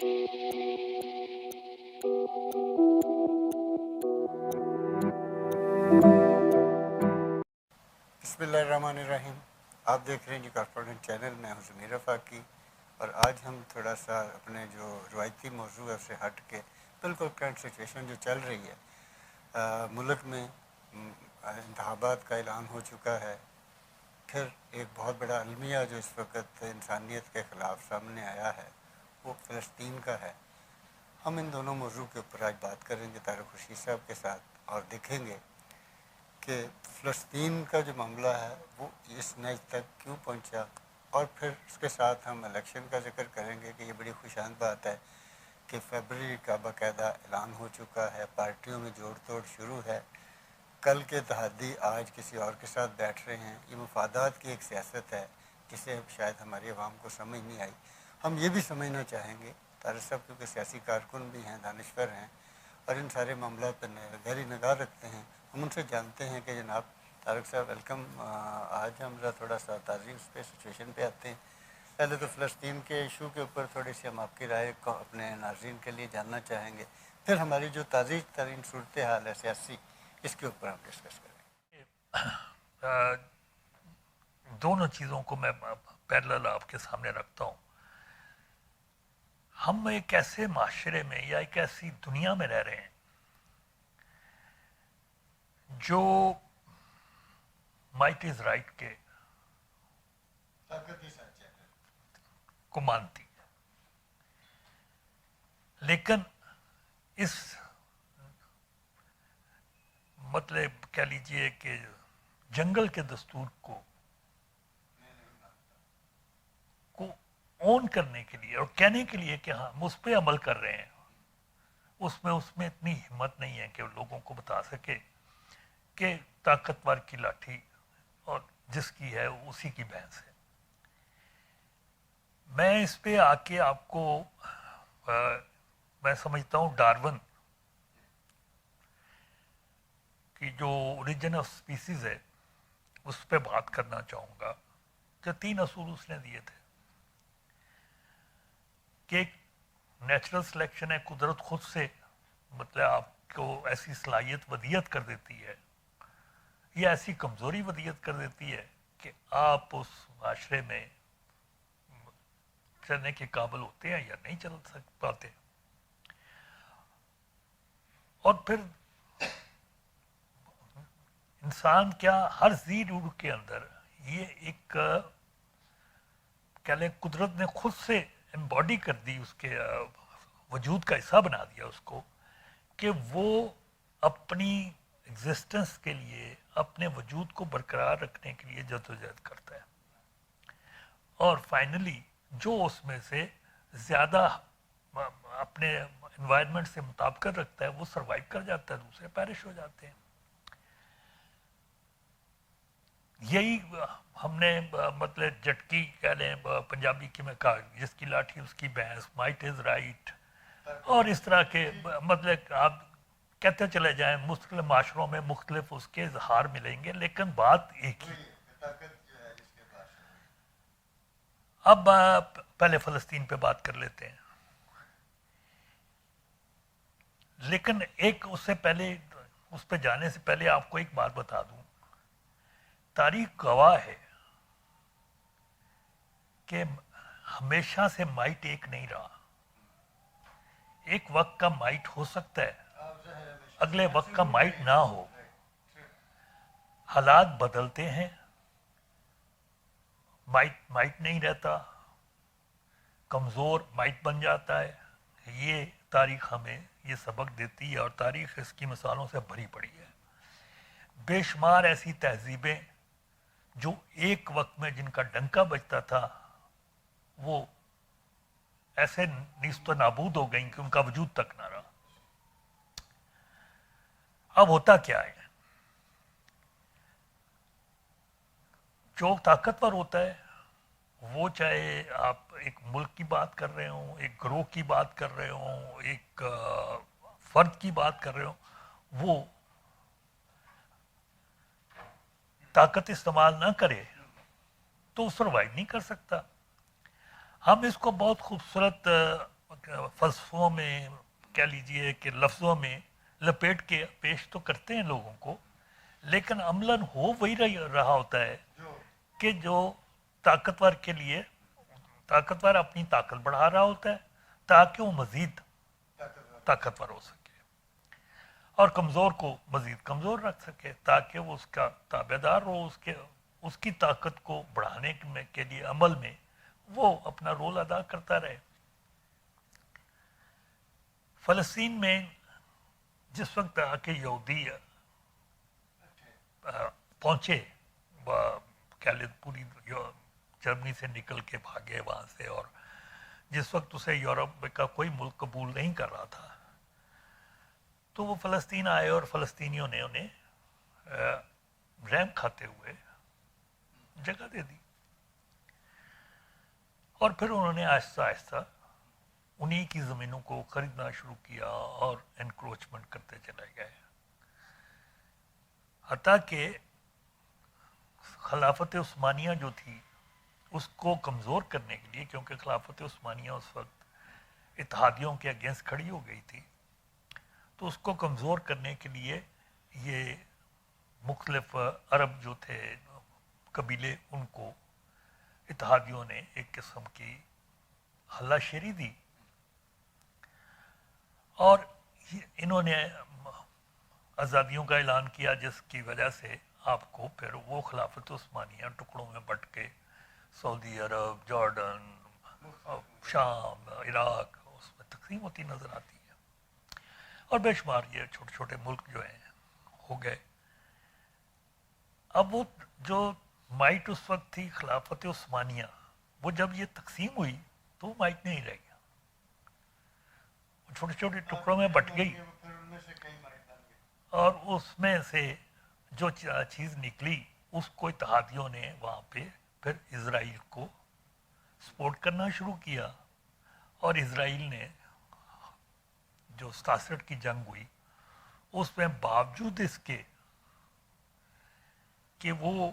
बिस्मिल्लाहिर्रहमानिर्रहीम। आप देख रहे हैं जी कॉरस्पॉन्डेंट चैनल। मैं हूं ज़मीर रफ़ाकी और आज हम थोड़ा सा अपने जो रवायती मौजू है उससे हट के बिल्कुल करंट सिचुएशन जो चल रही है मुल्क में इंतखाबात का ऐलान हो चुका है। फिर एक बहुत बड़ा अलमिया जो इस वक्त इंसानियत के ख़िलाफ़ सामने आया है वो फ़लस्तीन का है। हम इन दोनों मौजू के ऊपर आज बात करेंगे तारिक खुर्शीद साहब के साथ और देखेंगे कि फ़लस्तीन का जो मामला है वो इस नज तक क्यों पहुंचा, और फिर उसके साथ हम इलेक्शन का जिक्र करेंगे कि ये बड़ी खुशांद बात है कि फरवरी का बाकायदा ऐलान हो चुका है, पार्टियों में जोड़ तोड़ शुरू है। कल के तहदी आज किसी और के साथ बैठ रहे हैं। ये मफादात की एक सियासत है जिसे शायद हमारी आवाम को समझ नहीं आई। हम ये भी समझना चाहेंगे, तारिक साहब क्योंकि सियासी कारकुन भी हैं, दानिश्वर हैं और इन सारे मामला पर गहरी निगाह रखते हैं। हम उनसे जानते हैं कि जनाब तारिक साहब वेलकम। आज हम थोड़ा सा ताज़ी उस पर सिचुएशन पे आते हैं। पहले तो फ़लस्तीन के इशू के ऊपर थोड़ी सी हम आपकी राय को अपने नाज़रीन के लिए जानना चाहेंगे, फिर हमारी जो ताज़ी तरीन सूरत हाल है सियासी, इसके ऊपर हम डिस्कस करेंगे। दोनों चीज़ों को मैं पैरेलल आपके सामने रखता हूँ। हम एक ऐसे माशरे में या एक ऐसी दुनिया में रह रहे हैं जो माइट इज राइट के को मानती है, लेकिन इस मतलब कह लीजिए कि जंगल के दस्तूर को ऑन करने के लिए और कहने के लिए कि हाँ हम उस पर अमल कर रहे हैं, उसमें इतनी हिम्मत नहीं है कि लोगों को बता सके कि ताकतवर की लाठी और जिसकी है उसी की भैंस है। मैं इस पे आके आपको मैं समझता हूँ डार्विन की जो ओरिजिन ऑफ स्पीसीज है उस पर बात करना चाहूँगा। जो 3 असूल उसने दिए थे कि नेचुरल सिलेक्शन है, कुदरत खुद से मतलब आपको ऐसी सलाहियत वदियत कर देती है या ऐसी कमज़ोरी वदियत कर देती है कि आप उस माशरे में चलने के काबिल होते हैं या नहीं चल पाते। और फिर इंसान क्या हर जी रूह के अंदर ये एक कह लें कुदरत ने खुद से एम्बॉडी कर दी, उसके वजूद का हिस्सा बना दिया उसको कि वो अपनी एग्जिस्टेंस के लिए, अपने वजूद को बरकरार रखने के लिए जद्दोजहद करता है और फाइनली जो उसमें से ज़्यादा अपने एनवायरनमेंट से मुताबिकत रखता है वो सरवाइव कर जाता है, दूसरे पैरिश हो जाते हैं। यही हमने मतलब झटकी कह लें पंजाबी की में कहा, जिसकी लाठी उसकी भैंस, माइट इज राइट, और इस तरह के मतलब आप कहते चले जाएं मुख्तलिफ माशरों में मुख्तलिफ उसके इजहार मिलेंगे, लेकिन बात एक ही। अब पहले फ़लस्तीन पे बात कर लेते हैं, लेकिन एक उससे पहले उस पर जाने से पहले आपको एक बात बता दूं। तारीख गवाह है कि हमेशा से माइट एक नहीं रहा। एक वक्त का माइट हो सकता है, अगले वक्त का माइट ना हो। हालात बदलते हैं, माइट नहीं रहता, कमज़ोर माइट बन जाता है। ये तारीख हमें ये सबक देती है और तारीख इसकी मिसालों से भरी पड़ी है। बेशुमार ऐसी तहजीबें जो एक वक्त में जिनका डंका बजता था वो ऐसे नीस्तो नाबूद हो गई कि उनका वजूद तक ना रहा। अब होता क्या है, जो ताकतवर होता है वो चाहे आप एक मुल्क की बात कर रहे हो, एक ग्रोह की बात कर रहे हो, एक फर्द की बात कर रहे हो, वो ताकत इस्तेमाल ना करे तो सर्वाइव नहीं कर सकता। हम इसको बहुत खूबसूरत فلسفوں میں کہہ لیجئے کہ لفظوں میں لپیٹ کے پیش تو کرتے ہیں لوگوں کو، لیکن عملاً ہو وہی رہا ہوتا ہے کہ جو طاقتور کے لیے طاقتور اپنی طاقت بڑھا رہا ہوتا ہے تاکہ وہ مزید طاقتور ہو سکے، اور کمزور کو مزید کمزور رکھ سکے تاکہ وہ اس کا تابع دار ہو، اس کی طاقت کو بڑھانے کے لیے عمل میں وہ اپنا رول ادا کرتا رہے۔ فلسطین میں جس وقت آ کے یہودی پہنچے، پوری جرمنی سے نکل کے بھاگے وہاں سے، اور جس وقت اسے یورپ کا کوئی ملک قبول نہیں کر رہا تھا، تو وہ فلسطین آئے اور فلسطینیوں نے انہیں رحم کھاتے ہوئے جگہ دے دی، اور پھر انہوں نے آہستہ آہستہ انہی کی زمینوں کو خریدنا شروع کیا اور انکروچمنٹ کرتے چلے گئے، حتیٰ کہ خلافت عثمانیہ جو تھی اس کو کمزور کرنے کے لیے، کیونکہ خلافت عثمانیہ اس وقت اتحادیوں کے اگینسٹ کھڑی ہو گئی تھی، تو اس کو کمزور کرنے کے لیے یہ مختلف عرب جو تھے قبیلے، ان کو اتحادیوں نے ایک قسم کی ہلا شیری دی، اور انہوں نے آزادیوں کا اعلان کیا، جس کی وجہ سے آپ کو پھر وہ خلافت عثمانیہ ٹکڑوں میں بٹ کے سعودی عرب، جارڈن، شام، عراق اس میں تقسیم ہوتی نظر آتی ہے، اور بے شمار یہ چھوٹے چھوٹے ملک جو ہیں ہو گئے۔ اب وہ جو مائٹ اس وقت تھی خلافت عثمانیہ، وہ جب یہ تقسیم ہوئی تو وہ مائٹ نہیں رہ گیا، چھوٹے چھوٹے ٹکڑوں میں بٹ گئی، اور اس میں سے جو چیز نکلی اس کو اتحادیوں نے وہاں پہ پھر اسرائیل کو سپورٹ کرنا شروع کیا، اور اسرائیل نے جو 67 کی جنگ ہوئی اس میں باوجود اس کے کہ وہ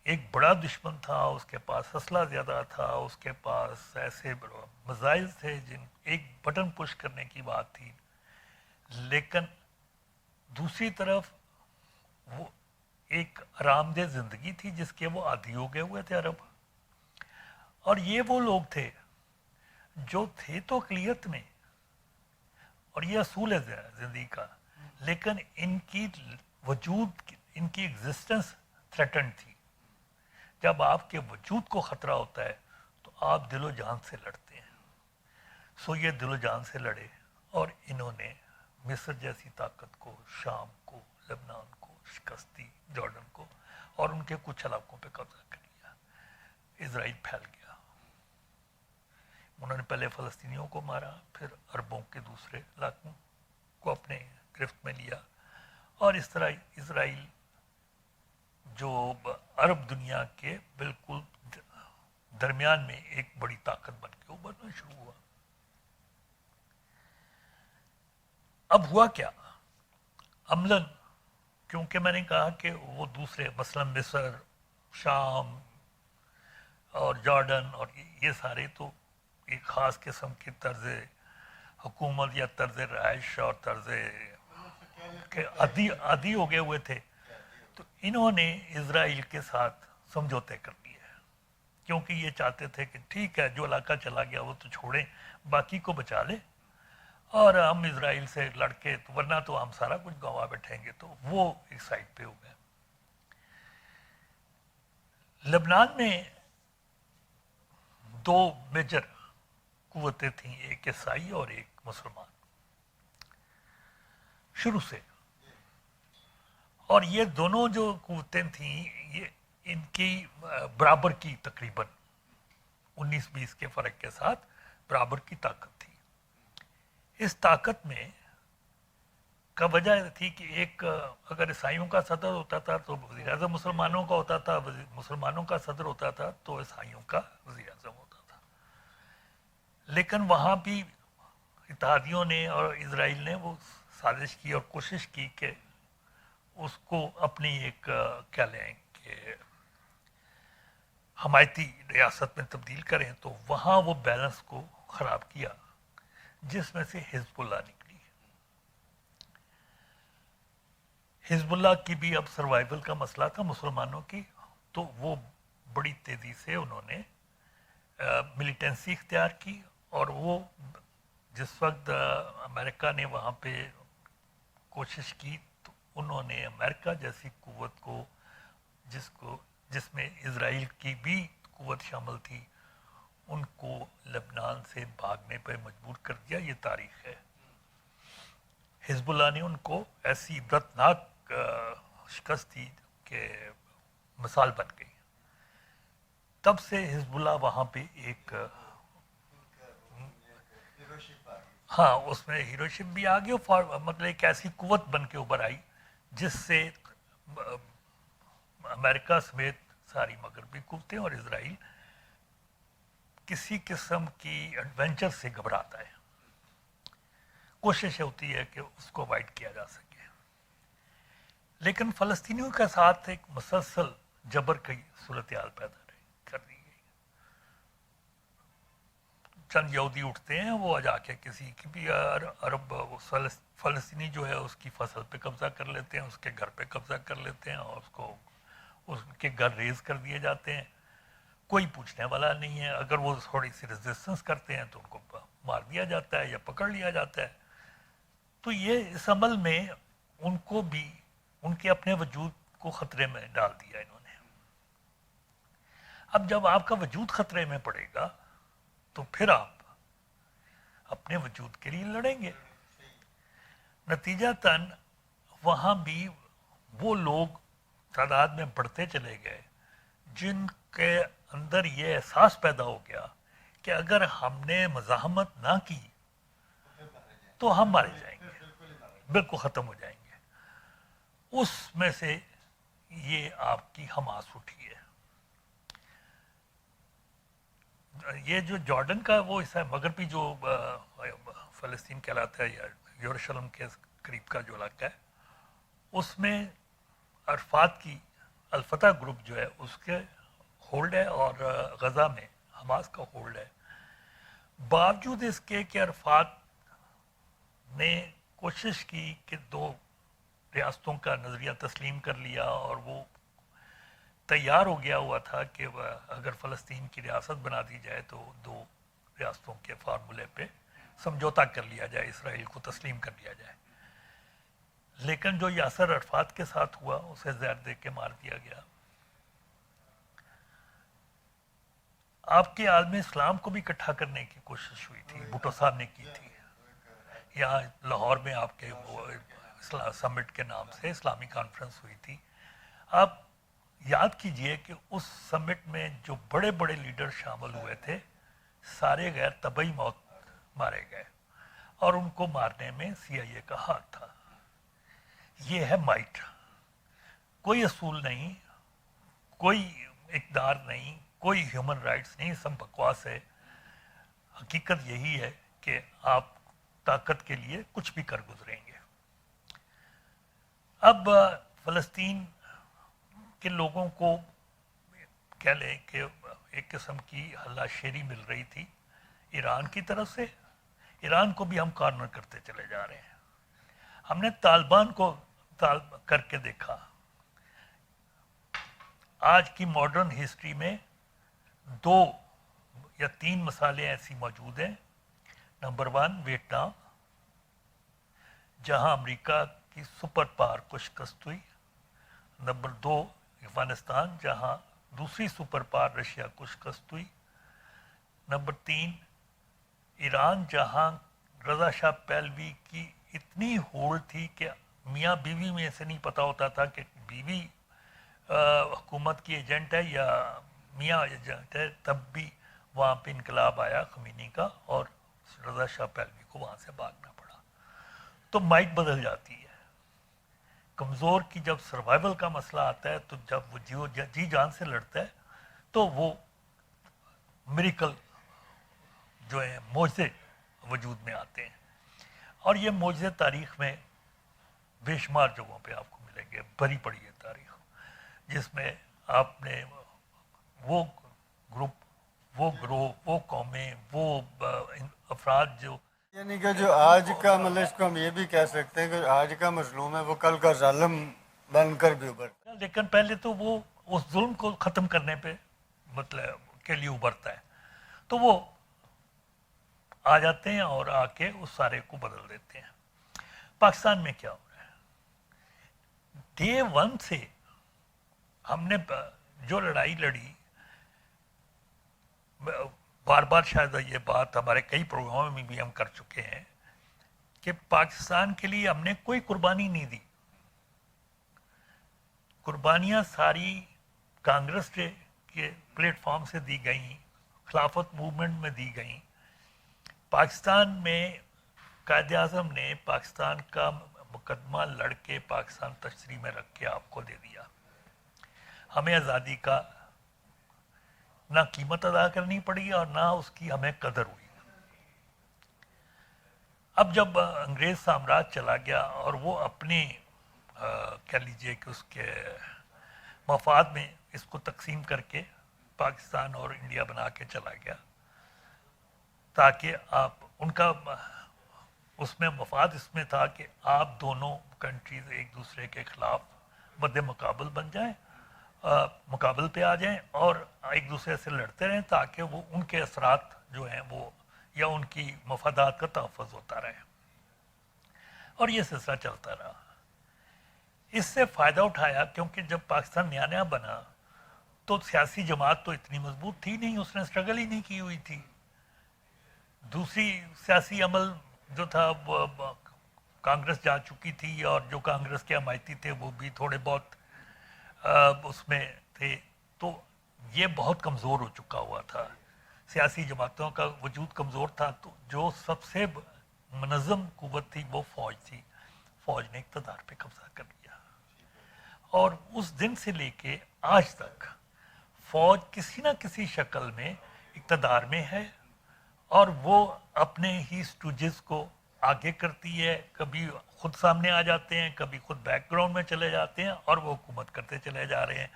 ایک بڑا دشمن تھا، اس کے پاس اسلحہ زیادہ تھا، اس کے پاس ایسے میزائل تھے جن ایک بٹن پش کرنے کی بات تھی، لیکن دوسری طرف وہ ایک آرام دہ زندگی تھی جس کے وہ عادی ہو گئے ہوئے تھے عرب، اور یہ وہ لوگ تھے جو تھے تو اقلیت میں، اور یہ اصول ہے زندگی کا، لیکن ان کی وجود، ان کی ایگزسٹنس تھریٹنڈ تھی۔ جب آپ کے وجود کو خطرہ ہوتا ہے تو آپ دل و جان سے لڑتے ہیں، سو یہ دل و جان سے لڑے، اور انہوں نے مصر جیسی طاقت کو، شام کو، لبنان کو شکست دی، جارڈن کو، اور ان کے کچھ علاقوں پہ قبضہ کر لیا۔ اسرائیل پھیل گیا، انہوں نے پہلے فلسطینیوں کو مارا، پھر عربوں کے دوسرے علاقوں کو اپنے گرفت میں لیا، اور اس طرح اسرائیل جو عرب دنیا کے بالکل درمیان میں ایک بڑی طاقت بن کے ابھرنا شروع ہوا۔ اب ہوا کیا عملاً، کیونکہ میں نے کہا کہ وہ دوسرے مثلا مصر، شام اور جارڈن اور یہ سارے تو ایک خاص قسم کی طرز حکومت یا طرز رہائش اور طرز کے عادی ہو گئے ہوئے تھے، تو انہوں نے اسرائیل کے ساتھ سمجھوتے کر لیے، کیونکہ یہ چاہتے تھے کہ ٹھیک ہے جو علاقہ چلا گیا وہ تو چھوڑیں، باقی کو بچا لیں، اور ہم اسرائیل سے لڑ کے، ورنہ تو ہم سارا کچھ گنوا بیٹھیں گے، تو وہ ایک سائڈ پہ ہو گئے۔ لبنان میں دو میجر قوتیں تھیں، ایک عیسائی اور ایک مسلمان شروع سے، اور یہ دونوں جو قوتیں تھیں یہ ان کی برابر کی تقریباً 19-20 کے فرق کے ساتھ برابر کی طاقت تھی۔ اس طاقت میں کا وجہ تھی کہ ایک اگر عیسائیوں کا صدر ہوتا تھا تو وزیر اعظم مسلمانوں کا ہوتا تھا، مسلمانوں کا صدر ہوتا تھا تو عیسائیوں کا وزیر اعظم ہوتا تھا، لیکن وہاں بھی اتحادیوں نے اور اسرائیل نے وہ سازش کی اور کوشش کی کہ اس کو اپنی ایک کیا لیں کہ حمایتی ریاست میں تبدیل کریں، تو وہاں وہ بیلنس کو خراب کیا، जिसमें से हिजबुल्लाह निकली। हिजबुल्लाह की भी अब सर्वाइवल का मसला था मुसलमानों की, तो वो बड़ी तेज़ी से उन्होंने मिलिटेंसी इख्तियार की, और वो जिस वक्त अमेरिका ने वहाँ पे कोशिश की तो उन्होंने अमेरिका जैसी कुव्वत को, जिसमें इजराइल की भी कुव्वत शामिल थी, उनको लेबनान से भागने पर मजबूर कर दिया। ये तारीख है। हिजबुल्लाह ने उनको ऐसी इबरतनाक शिकस्त दी कि मिसाल बन गई। तब से हिजबुल्लाह वहाँ पे एक हाँ, उसमें हीरोशिप भी आ गई, मतलब एक ऐसी कुव्वत बन के उभर आई जिससे अमेरिका समेत सारी मगरबी कुव्वतें और इजराइल किसी किस्म की एडवेंचर से घबराता है। कोशिश होती है कि उसको अवॉइड किया जा सके, लेकिन फ़लस्तीनियों के साथ एक मुसलसल जबर की सूरत हाल पैदा कर दी गई। चंद यहूदी उठते हैं, वो जाके किसी की भी अरब फ़लस्तीनी जो है उसकी फसल पे कब्जा कर लेते हैं, उसके घर पे कब्जा कर लेते हैं, और उसके घर रेज कर दिए जाते हैं। कोई पूछने वाला नहीं है। अगर वो थोड़ी सी रेजिस्टेंस करते हैं तो उनको मार दिया जाता है या पकड़ लिया जाता है। तो ये इस अमल में उनको भी उनके अपने वजूद को ख़तरे में डाल दिया इन्होंने। अब जब आपका वजूद ख़तरे में पड़ेगा तो फिर आप अपने वजूद के लिए लड़ेंगे। नतीजतन वहाँ भी वो लोग तादाद में बढ़ते चले गए जिनके अंदर ये एहसास पैदा हो गया कि अगर हमने मज़ाहमत ना की तो हम मारे जाएंगे, बिल्कुल ख़त्म हो जाएंगे। उसमें से ये आपकी हमास उठी है। ये जो जॉर्डन का वो हिस्सा है, मगरबी जो फ़लस्तीन कहलाता है या यरूशलेम के करीब का जो इलाका है, उसमें अरफात की अल-फतह ग्रुप जो है उसके होल्ड है, और गज़ा में हमास का होल्ड है। बावजूद इसके कि अरफात ने कोशिश की कि दो रियासतों का नज़रिया तस्लीम कर लिया, और वो तैयार हो गया हुआ था कि अगर फ़लस्तीन की रियासत बना दी जाए तो दो रियासतों के फार्मूले पे समझौता कर लिया जाए, इसराइल को तस्लीम कर लिया जाए। लेकिन जो यासर अरफात के साथ हुआ, उसे जहर दे के मार दिया गया। आपके आलम इस्लाम को भी इकट्ठा करने की कोशिश हुई थी, भुट्टो साहब ने की थी। यहाँ लाहौर में आपके वो समिट के नाम से इस्लामी कॉन्फ्रेंस हुई थी। आप याद कीजिए कि उस समिट में जो बड़े बड़े लीडर शामिल हुए थे, सारे गैर तबई मौत मारे गए, और उनको मारने में CIA का हाथ था। ये है माइट। कोई असूल नहीं, कोई इक़दार नहीं, कोई ह्यूमन राइट्स नहीं, सब बकवास है। हकीकत यही है कि आप ताकत के लिए कुछ भी कर गुजरेंगे। अब फ़लस्तीन के लोगों को कह लें कि एक किस्म की हल्लाशेरी मिल रही थी ईरान की तरफ से। ईरान को भी हम कॉर्नर करते चले जा रहे हैं। हमने तालिबान को करके देखा। आज की मॉडर्न हिस्ट्री में 2 या 3 मसाले ऐसी मौजूद हैं। नंबर 1 वियतनाम, जहां अमेरिका की सुपर पावर को शिकस्त हुई। नंबर 2 अफगानिस्तान, जहां दूसरी सुपर पावर रशिया को शिकस्त हुई। नंबर 3 ईरान, जहां रज़ा शाह पहलवी की इतनी होड़ थी कि मियाँ बीवी में से नहीं पता होता था कि बीवी हुकूमत की एजेंट है या मियाँ एजेंट है। तब भी वहाँ पे इनकलाब आया खमीनी का, और रज़ा शाह पहलवी को वहाँ से भागना पड़ा। तो माइट बदल जाती है। कमज़ोर की जब सर्वाइवल का मसला आता है, तो जब वो जी जान से लड़ता है, तो वो मिरेकल जो है मोज़े वजूद में आते हैं। और ये मोज़े तारीख़ में बेशुमार जगहों पे आपको मिलेंगे। भरी पड़ी है तारीख़, जिसमें आपने वो ग्रुप, वो ग्रोह, वो कौमें, वो अफराद जो یعنی کہ جو آج کا مطلب اس کو ہم یہ بھی کہہ سکتے ہیں کہ آج کا مظلوم ہے وہ کل کا ظالم بن کر بھی ابھرتا ہے. لیکن پہلے تو وہ اس ظلم کو ختم کرنے پہ مطلب کے لیے ابھرتا ہے، تو وہ آ جاتے ہیں اور آ کے اس سارے کو بدل دیتے ہیں. پاکستان میں کیا ہو رہا ہے؟ ڈے ون سے ہم نے جو لڑائی لڑی، بار بار شاید یہ بات ہمارے کئی پروگراموں میں بھی ہم کر چکے ہیں کہ پاکستان کے لیے ہم نے کوئی قربانی نہیں دی. قربانیاں ساری کانگریس کے پلیٹ فارم سے دی گئیں، خلافت موومنٹ میں دی گئیں. پاکستان میں قائد اعظم نے پاکستان کا مقدمہ لڑ کے پاکستان تشریح میں رکھ کے آپ کو دے دیا. ہمیں آزادی کا نہ قیمت ادا کرنی پڑی اور نہ اس کی ہمیں قدر ہوئی. اب جب انگریز سامراج چلا گیا اور وہ اپنے کہہ لیجیے کہ اس کے مفاد میں اس کو تقسیم کر کے پاکستان اور انڈیا بنا کے چلا گیا، تاکہ آپ ان کا اس میں مفاد اس میں تھا کہ آپ دونوں کنٹریز ایک دوسرے کے خلاف مد مقابل بن جائیں، مقابل پہ آ جائیں اور ایک دوسرے سے لڑتے رہیں تاکہ وہ ان کے اثرات جو ہیں وہ یا ان کی مفادات کا تحفظ ہوتا رہے. اور یہ سلسلہ چلتا رہا. اس سے فائدہ اٹھایا کیونکہ جب پاکستان نیا نیا بنا تو سیاسی جماعت تو اتنی مضبوط تھی نہیں، اس نے اسٹرگل ہی نہیں کی ہوئی تھی. دوسری سیاسی عمل جو تھا کانگریس جا چکی تھی اور جو کانگریس کے حمایتی تھے وہ بھی تھوڑے بہت اس میں تھے، تو یہ بہت کمزور ہو چکا ہوا تھا. سیاسی جماعتوں کا وجود کمزور تھا. تو جو سب سے منظم قوت تھی وہ فوج تھی. فوج نے اقتدار پہ قبضہ کر لیا اور اس دن سے لے کے آج تک فوج کسی نہ کسی شکل میں اقتدار میں ہے اور وہ اپنے ہی سٹوجز کو آگے کرتی ہے. کبھی خود سامنے آ جاتے ہیں، کبھی خود بیک گراؤنڈ میں چلے جاتے ہیں اور وہ حکومت کرتے چلے جا رہے ہیں.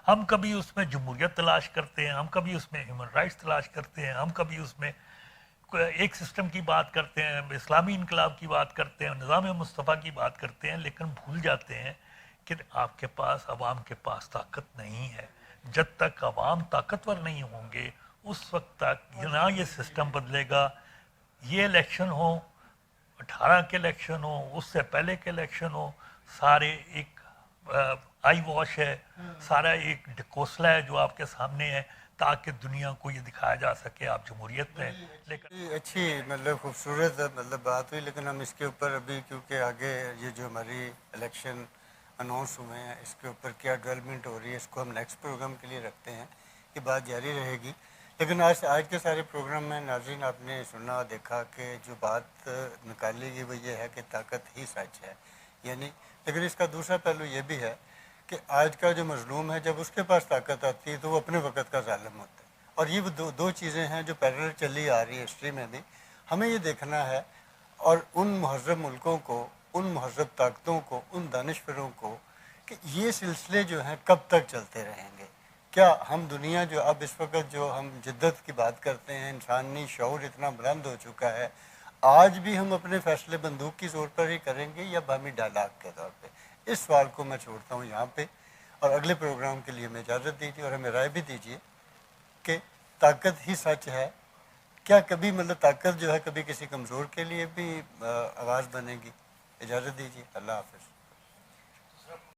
ہم کبھی اس میں جمہوریت تلاش کرتے ہیں، ہم کبھی اس میں ہیومن رائٹس تلاش کرتے ہیں، ہم کبھی اس میں ایک سسٹم کی بات کرتے ہیں، اسلامی انقلاب کی بات کرتے ہیں، نظام مصطفیٰ کی بات کرتے ہیں، لیکن بھول جاتے ہیں کہ آپ کے پاس، عوام کے پاس طاقت نہیں ہے. جب تک عوام طاقتور نہیں ہوں گے اس وقت تک نہ یہ سسٹم بدلے گا. یہ الیکشن ہو، 18 کے الیکشن ہو، اس سے پہلے کے الیکشن ہو، سارے ایک آئی واش ہے، سارا ایک ڈکوسلا ہے جو آپ کے سامنے ہے تاکہ دنیا کو یہ دکھایا جا سکے آپ جمہوریت میں. لیکن اچھی مطلب خوبصورت مطلب بات ہوئی، لیکن ہم اس کے اوپر ابھی کیونکہ آگے یہ جو ہماری الیکشن اناؤنس ہوئے ہیں اس کے اوپر کیا ڈیولپمنٹ ہو رہی ہے اس کو ہم نیکسٹ پروگرام کے لیے رکھتے ہیں. یہ بات جاری رہے گی. لیکن آج کے سارے پروگرام میں ناظرین آپ نے سنا دیکھا کہ جو بات نکالی گئی وہ یہ ہے کہ طاقت ہی سچ ہے. یعنی لیکن اس کا دوسرا پہلو یہ بھی ہے کہ آج کا جو مظلوم ہے جب اس کے پاس طاقت آتی ہے تو وہ اپنے وقت کا ظالم ہوتا ہے. اور یہ دو چیزیں ہیں جو پیرلل چلی آ رہی ہے ہسٹری میں بھی. ہمیں یہ دیکھنا ہے اور ان مہذب ملکوں کو، ان مہذب طاقتوں کو، ان دانشوروں کو کہ یہ سلسلے جو ہیں کب تک چلتے رہیں گے. کیا ہم دنیا جو اب اس وقت جو ہم جدت کی بات کرتے ہیں، انسانی شعور اتنا بلند ہو چکا ہے، آج بھی ہم اپنے فیصلے بندوق کی زور پر ہی کریں گے یا باہمی ڈائلاگ کے طور پہ؟ اس سوال کو میں چھوڑتا ہوں یہاں پہ اور اگلے پروگرام کے لیے ہمیں اجازت دیجیے اور ہمیں رائے بھی دیجیے کہ طاقت ہی سچ ہے. کیا کبھی مطلب طاقت جو ہے کبھی کسی کمزور کے لیے بھی آواز بنے گی؟ اجازت دیجیے. اللہ حافظ.